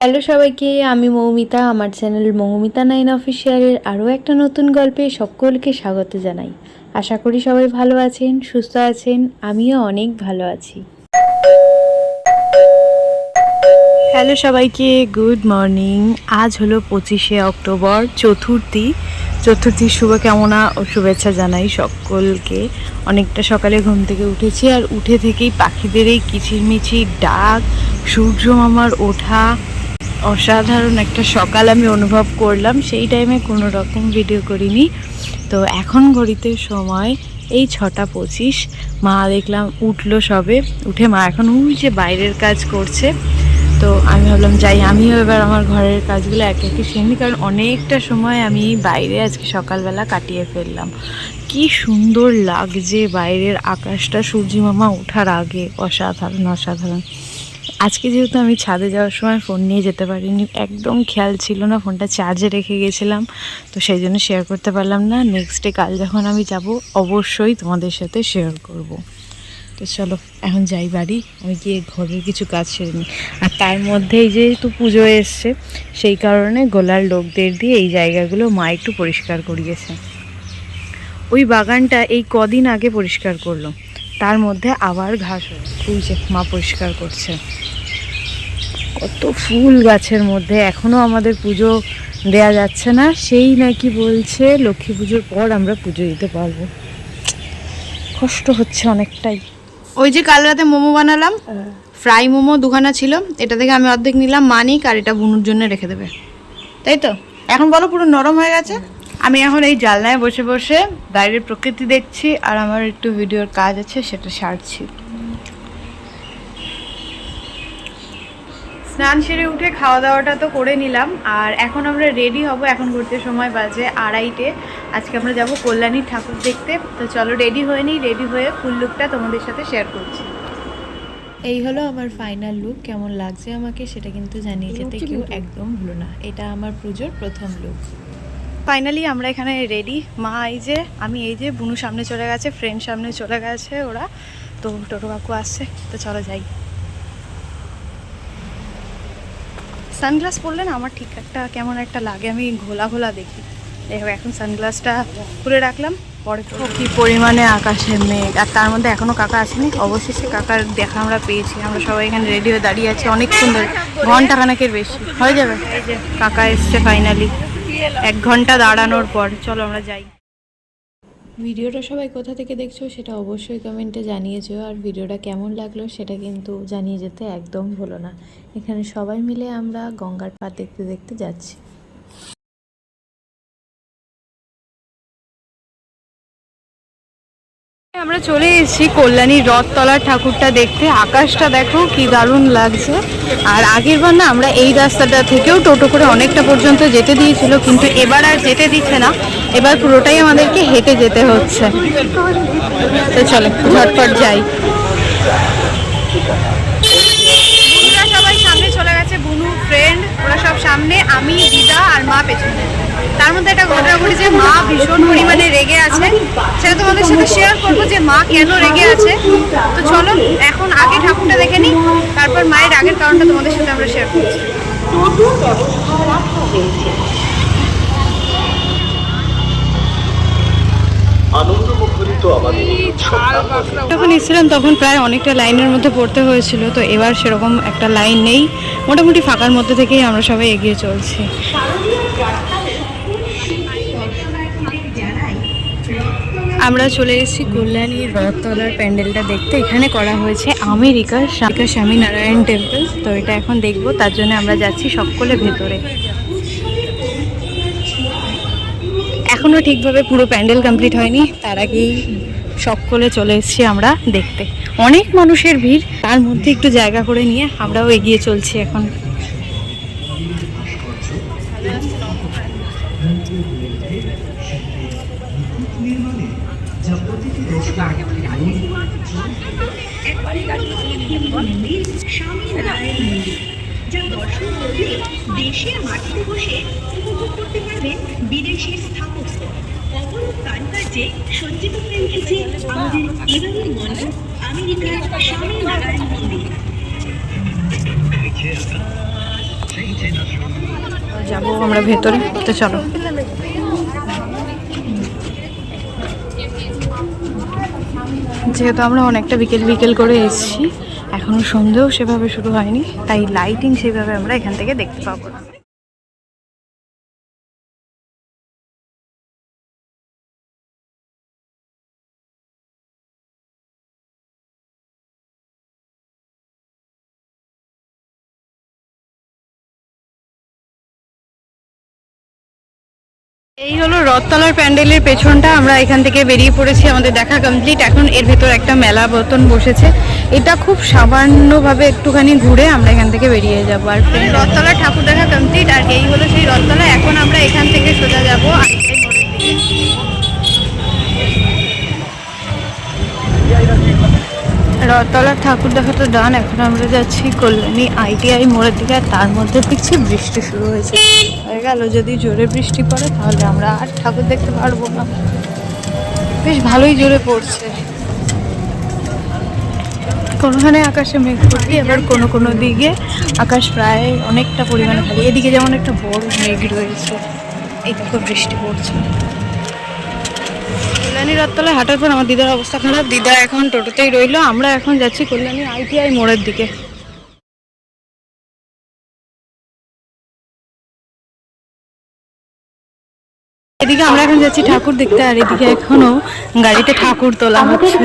Hello সবাইকে, আমি মৌমিতা। আমার চ্যানেল মৌমিতা 9 অফিসিয়ালের আরও একটা নতুন গল্পে সকলকে স্বাগত জানাই। আশা করি সবাই ভালো আছেন, সুস্থ আছেন। আমিও অনেক ভালো আছি। হ্যালো সবাইকে, গুড মর্নিং। আজ হলো 25শে অক্টোবর, চতুর্থীর শুভকামনা ও শুভেচ্ছা জানাই সকলকে। অনেকটা সকালে ঘুম থেকে উঠেছি, আর উঠে থেকেই পাখিদের এই কিচিরমিচির ডাক, সূর্য মামার ওঠা, অসাধারণ একটা সকাল আমি অনুভব করলাম। সেই টাইমে কোনো রকম ভিডিও করিনি। তো এখন ঘড়িতে সময় এই 6টা 25। মা দেখলাম উঠলো সবে। উঠে মা এখন ওই যে বাইরের কাজ করছে। তো আমি ভাবলাম যাই, আমিও এবার আমার ঘরের কাজগুলো একে একে সেরে নিই, কারণ অনেকটা সময় আমি বাইরে আজকে সকালবেলা কাটিয়ে ফেললাম। কি সুন্দর লাগছে বাইরের আকাশটা সূর্যি মামা ওঠার আগে, অসাধারণ অসাধারণ। আজকে যেহেতু আমি ছাদে যাওয়ার সময় ফোন নিয়ে যেতে পারিনি, একদম খেয়াল ছিল না, ফোনটা চার্জে রেখে গেছিলাম, তো সেই জন্য শেয়ার করতে পারলাম না। নেক্সট ডে কাল যখন আমি যাব অবশ্যই তোমাদের সাথে শেয়ার করব। তো চলো এখন যাই বাড়ি, আমি গিয়ে ঘরের কিছু কাজ সেরে নিই। আর তার মধ্যেই যেহেতু পুজো এসছে, সেই কারণে গোলার লোকদের দিয়ে এই জায়গাগুলো মা একটু পরিষ্কার করিয়েছে। ওই বাগানটা এই কদিন আগে পরিষ্কার করলো, তার মধ্যে আবার ঘাস ওই যে মা পরিষ্কার করছে। কত ফুল গাছের মধ্যে, এখনও আমাদের পুজো দেয়া যাচ্ছে না, সেই নাকি বলছে লক্ষ্মী পুজোর পর আমরা পুজো দিতে পারবো। কষ্ট হচ্ছে অনেকটাই। ওই যে কাল রাতে মোমো বানালাম, ফ্রাই মোমো দুখানা ছিল, এটা থেকে আমি অর্ধেক নিলাম, মানিক আর এটা বুনুর জন্য রেখে দেবে, তাই তো? এখন বলো পুরো নরম হয়ে গেছে। আমি এখন এই জানলায় বসে বসে বাইরের প্রকৃতি দেখছি, আর আমার একটু ভিডিওর কাজ আছে সেটা সারছি। স্নান সেরে উঠে খাওয়া দাওয়াটা তো করে নিলাম, আর এখন আমরা রেডি হব। এখন ঘুরতে সময় বাজে 2:30। আজকে আমরা যাব কল্যাণীর ঠাকুর দেখতে। তো চলো রেডি হয়ে নিই, রেডি হয়ে ফুল লুকটা তোমাদের সাথে শেয়ার করছি। এই হলো আমার ফাইনাল লুক। কেমন লাগছে আমাকে সেটা কিন্তু জানিয়ে যেতে কেউ একদম ভুলো না। এটা আমার পুজোর প্রথম লুক। ফাইনালি আমরা এখানে রেডি। মা এই যে, আমি এই যে, বুনু সামনে চলে গেছে, ফ্রেন্ড সামনে চলে গেছে ওরা, তো টোটো কাকু আসছে। তো চলো যাই। সানগ্লাস পরলে না আমার ঠিক একটা কেমন একটা লাগে, আমি ঘোলা ঘোলা দেখি। দেখো এখন সানগ্লাসটা খুলে রাখলাম, পরে কি পরিমাণে আকাশের মেঘ, আর তার মধ্যে এখনও কাকা আসেনি। অবশেষে কাকার দেখা আমরা পেয়েছি। আমরা সবাই এখানে রেডি হয়ে দাঁড়িয়ে আছি অনেক সুন্দর, ঘন্টাখানেকের বেশি হয়ে যাবে। এই যে কাকা এসছে ফাইনালি 1 ঘন্টা দাঁড়ানোর পর। চলো আমরা যাই। ভিডিওটা সবাই কোথা থেকে দেখছো সেটা অবশ্যই কমেন্টে জানিয়ে যেও, আর ভিডিওটা কেমন লাগলো সেটা কিন্তু জানিয়ে যেতে একদম ভুলো না। এখানে সবাই মিলে আমরা গঙ্গার পাড় দেখতে দেখতে যাচ্ছি। আমরা চলে এসেছি কল্যাণীর রথতলার ঠাকুরটা দেখতে। আকাশটা দেখো কি দারুণ লাগছে। আর আগের বার না আমরা এই রাস্তাটা থেকেও টোটো করে অনেকটা পর্যন্ত যেতে দিয়েছিল, কিন্তু এবার আর যেতে দিচ্ছে না, এবার পুরোটাই আমাদেরকে হেঁটে যেতে হচ্ছে। তো চলো ঝটপট যাই। বুনুরা সবাই সামনে চলে গেছে, বুনু ফ্রেন্ড ওরা সব সামনে, আমি দিদা আর মা পেছনে। তার মধ্যে একটা ঘটনা ঘটেছে, মা ভীষণ পরিমাণে রেগে আছে, সেটা তোমাদের সাথে শেয়ার করবো যে মা কেন রেগে আছে। তো চলো এখন আগে ঠাকুরটা দেখে নিই, তারপর মায়ের রাগের কারণটা তোমাদের সাথে আমরা শেয়ার করছি। যখন এসেছিলাম তখন প্রায় অনেকটা লাইনের মধ্যে পড়তে হয়েছিল, তো এবার সেরকম একটা লাইন নেই, মোটামুটি ফাঁকার মধ্যে থেকেই আমরা সবাই এগিয়ে চলছি। আমরা চলে এসেছি কল্যাণীর রথতলার প্যান্ডেলটা দেখতে। এখানে করা হয়েছে আমেরিকার স্বামীনারায়ণ টেম্পল। তো এটা এখন দেখবো, তার জন্য আমরা যাচ্ছি সকলে ভেতরে। এখনও ঠিকভাবে পুরো প্যান্ডেল কমপ্লিট হয়নি, তার আগেই সকলে চলে এসেছি আমরা দেখতে। অনেক মানুষের ভিড়, তার মধ্যে একটু জায়গা করে নিয়ে আমরাও এগিয়ে চলছি এখন। যা দর্শন করলে দেশের মাটিতে বসে উপভোগ করতে পারবেন বিদেশের স্থাপত্য। অপরূপ কারুকার্যে সজ্জিত হয়ে উঠেছে আমাদের এবারের মণ্ডপ আমেরিকার স্বামীনারায়ণ মন্দির। যাবো আমরা ভেতরে, তো চলো। যেহেতু আমরা অনেকটা বিকেল বিকেল করে এসেছি, এখনো সন্ধেও সেভাবে শুরু হয়নি, তাই লাইটিং সেভাবে আমরা এখান থেকে দেখতে পাবো না। এই হলো রথতলার প্যান্ডেলের পেছনটা। আমরা এখান থেকে বেরিয়ে পড়েছি, আমাদের দেখা কমপ্লিট। এখন এর ভেতর একটা মেলা মতন বসেছে, এটা খুব সামান্যভাবে একটুখানি ঘুরে আমরা এখান থেকে বেরিয়ে যাবো। আর রথতলার ঠাকুর দেখা কমপ্লিট, আর এই হলো সেই রথতলা। এখন আমরা এখান থেকে সোজা যাবো আইটিআই মোড়ের দিকে। রথতলার ঠাকুর দেখা তো ডান, এখন আমরা যাচ্ছি কল্যাণী আইটিআই মোড়ের দিকে। আর তার মধ্যে দেখছি বৃষ্টি শুরু হয়েছে, হয়ে গেল যদি জোরে বৃষ্টি পড়ে তাহলে আমরা আর ঠাকুর দেখতে পারবো না। বেশ ভালোই জোরে পড়ছে, কোনোখানে আকাশে মেঘ ভর্তি, আবার কোনো কোনো দিকে আকাশ প্রায় অনেকটা পরিমাণে খালি। এদিকে যেমন একটা বড় মেঘ রয়েছে, এই দেখো বৃষ্টি পড়ছে। কল্যাণী রথতলায় হাঁটার পর আমার দিদার অবস্থা খারাপ, দিদা এখন টোটোতেই রইলো। আমরা এখন যাচ্ছি কল্যাণী আইটিআই মোড়ের দিকে। এদিকে আমরা এখন যাচ্ছি ঠাকুর দেখতে, আর এদিকে এখনো গাড়িতে ঠাকুর তোলা হচ্ছে।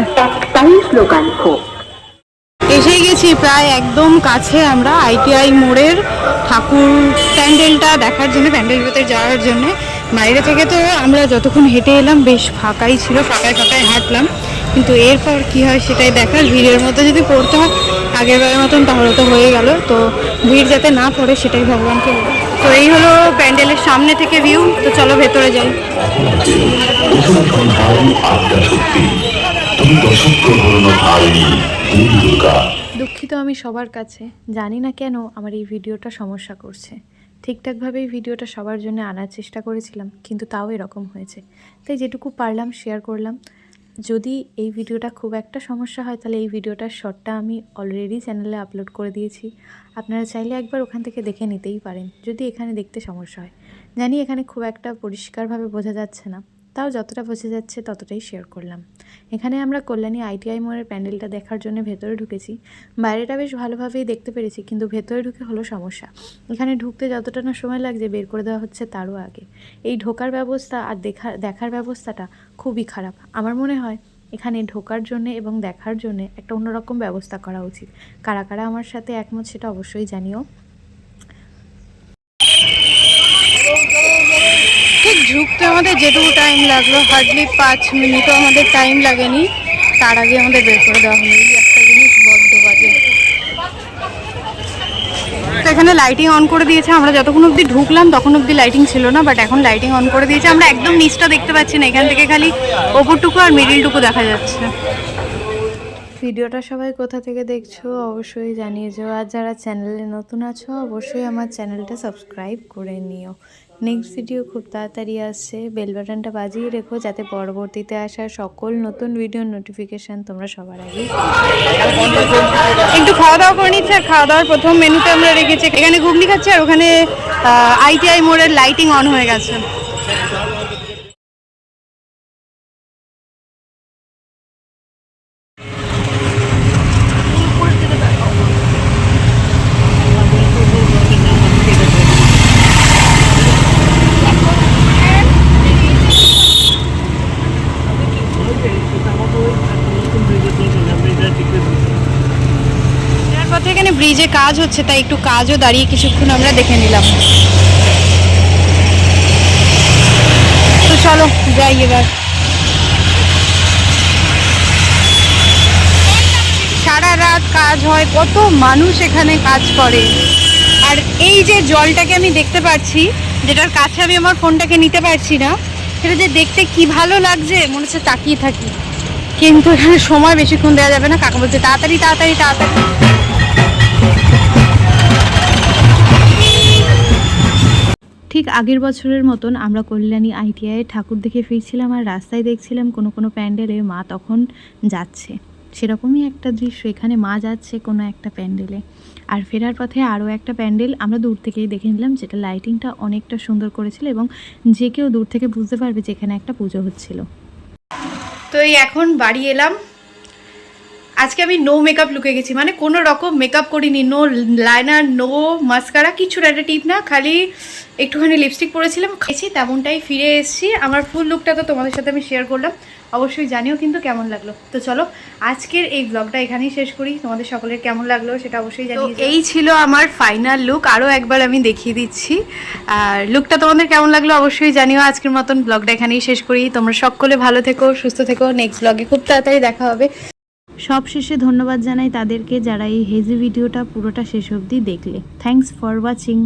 এসেই গেছি প্রায় একদম কাছে আমরা আইটিআই মোড়ের ঠাকুর প্যান্ডেলটা দেখার জন্য, প্যান্ডেল ভেতরে যাওয়ার জন্য। বাইরে থেকে তো আমরা যতক্ষণ হেঁটে এলাম বেশ ফাঁকাই ছিল, ফাঁকায় ফাঁকায় হাঁটলাম, কিন্তু এরপর কি হয় সেটাই দেখার। ভিড়ের মধ্যে যদি পড়তে হয় আগেরবারের মতন তাহলে তো হয়ে গেল, তো ভিড় যাতে না পড়ে সেটাই ভগবানকে বলি। তো এই হলো প্যান্ডেলের সামনে থেকে ভিউ, তো চলো ভেতরে যাই। দুঃখিত আমি সবার কাছে, জানি না কেন আমার এই ভিডিওটা সমস্যা করছে। ঠিকঠাকভাবে এই ভিডিওটা সবার জন্য আনার চেষ্টা করেছিলাম, কিন্তু তাও এরকম হয়েছে। তাই যেটুকু পারলাম শেয়ার করলাম। যদি এই ভিডিওটা খুব একটা সমস্যা হয় তাহলে এই ভিডিওটার শর্টটা আমি অলরেডি চ্যানেলে আপলোড করে দিয়েছি, আপনারা চাইলে একবার ওখান থেকে দেখে নিতেই পারেন যদি এখানে দেখতে সমস্যা হয়। জানি এখানে খুব একটা পরিষ্কারভাবে বোঝা যাচ্ছে না, তাও যতটা বোঝা যাচ্ছে ততটাই শেয়ার করলাম। এখানে আমরা কল্যাণী আইটিআই মোড়ের প্যান্ডেলটা দেখার জন্য ভেতরে ঢুকেছি। বাইরেটা বেশ ভালোভাবেই দেখতে পেরেছি, কিন্তু ভেতরে ঢুকে হলো সমস্যা। এখানে ঢুকতে যতটা না সময় লাগছে বের করে দেওয়া হচ্ছে তারও আগে। এই ঢোকার ব্যবস্থা আর দেখার ব্যবস্থাটা খুবই খারাপ। আমার মনে হয় এখানে ঢোকার জন্য এবং দেখার জন্য একটা অন্যরকম ব্যবস্থা করা উচিত। কারা কারা আমার সাথে একমত সেটা অবশ্যই জানিও। ঠিক ঢুকতে আমাদের যেটুকু টাইম লাগলো, হার্ডলি 5 মিনিটও আমাদের টাইম লাগেনি, তার আগে আমাদের বের করে দেওয়া হলো। এই একটা জিনিস বড্ড বাজে। তো এখানে লাইটিং অন করে দিয়েছে, আমরা যতক্ষণ অবধি ঢুকলাম তখন অবধি লাইটিং ছিল না, বাট এখন লাইটিং অন করে দিয়েছে। আমরা একদম নিচটা দেখতে পাচ্ছি না, এখান থেকে খালি ওপরটুকু আর মিডিলটুকু দেখা যাচ্ছে। ভিডিওটা সবাই কোথা থেকে দেখছো অবশ্যই জানিয়ে যাও, আর যারা চ্যানেলে নতুন আছো অবশ্যই আমার চ্যানেলটা সাবস্ক্রাইব করে নিও। নেক্সট ভিডিও খুব তাড়াতাড়ি আসছে, বেল বাটনটা বাজিয়ে রেখো যাতে পরবর্তীতে আসা সকল নতুন ভিডিওর নোটিফিকেশান তোমরা সবার আগে। একটু খাওয়া দাওয়া করে নিচ্ছে, আর খাওয়া দাওয়ার প্রথম মেনুতে আমরা রেখেছি এখানে ঘুগনি খাচ্ছি, আর ওখানে আইটিআই মোড়ের লাইটিং অন হয়ে গেছে। এখানে ব্রিজে কাজ হচ্ছে, তাই একটু কাজও দাঁড়িয়ে কিছুক্ষণ আমরা দেখে নিলাম। তো চলো যাই এবার। সারা রাত কাজ হয়, কত মানুষ এখানে কাজ করে। আর এই যে জলটাকে আমি দেখতে পাচ্ছি, যেটার কাছে আমি আমার ফোনটাকে নিতে পারছি না, সেটা যে দেখতে কি ভালো লাগছে, মনে হচ্ছে তাকিয়ে থাকি, কিন্তু এখানে সময় বেশিক্ষণ দেওয়া যাবে না। কাকা বলছে তাড়াতাড়ি তাড়াতাড়ি তাড়াতাড়ি। ঠিক আগের বছরের মতন আমরা কল্যাণী আইটিআই ঠাকুর দেখে ফিরছিলাম, আর রাস্তায় দেখছিলাম কোনো কোনো প্যান্ডেলে মা তখন যাচ্ছে। সেরকমই একটা দৃশ্য, এখানে মা যাচ্ছে কোনো একটা প্যান্ডেলে। আর ফেরার পথে আরও একটা প্যান্ডেল আমরা দূর থেকেই দেখে নিলাম, যেটা লাইটিংটা অনেকটা সুন্দর করেছিল এবং যে কেউ দূর থেকে বুঝতে পারবে যে এখানে একটা পুজো হচ্ছিল। তো এই এখন বাড়ি এলাম। আজকে আমি নো মেকআপ লুকে গেছি, মানে কোনো রকম মেকআপ করিনি, নো লাইনার, নো মাস্কারা, কিছু একটা টিপ না, খালি একটুখানি লিপস্টিক পরেছিলাম, খেয়েছি, তেমনটাই ফিরে এসেছি। আমার ফুল লুকটা তো তোমাদের সাথে আমি শেয়ার করলাম, অবশ্যই জানিও কিন্তু কেমন লাগলো। তো চলো আজকের এই ব্লগটা এখানেই শেষ করি, তোমাদের সকলের কেমন লাগলো সেটা অবশ্যই জানিও। এই ছিল আমার ফাইনাল লুক, আরও একবার আমি দেখিয়ে দিচ্ছি। আর লুকটা তোমাদের কেমন লাগলো অবশ্যই জানিও। আজকের মতন ব্লগটা এখানেই শেষ করি, তোমরা সকলে ভালো থেকো, সুস্থ থেকো, নেক্সট ব্লগে খুব তাড়াতাড়ি দেখা হবে। সব শেষে ধন্যবাদ জানাই তাদেরকে যারা এই হেজি ভিডিওটা পুরোটা শেষ অবধি দেখলে। Thanks for watching.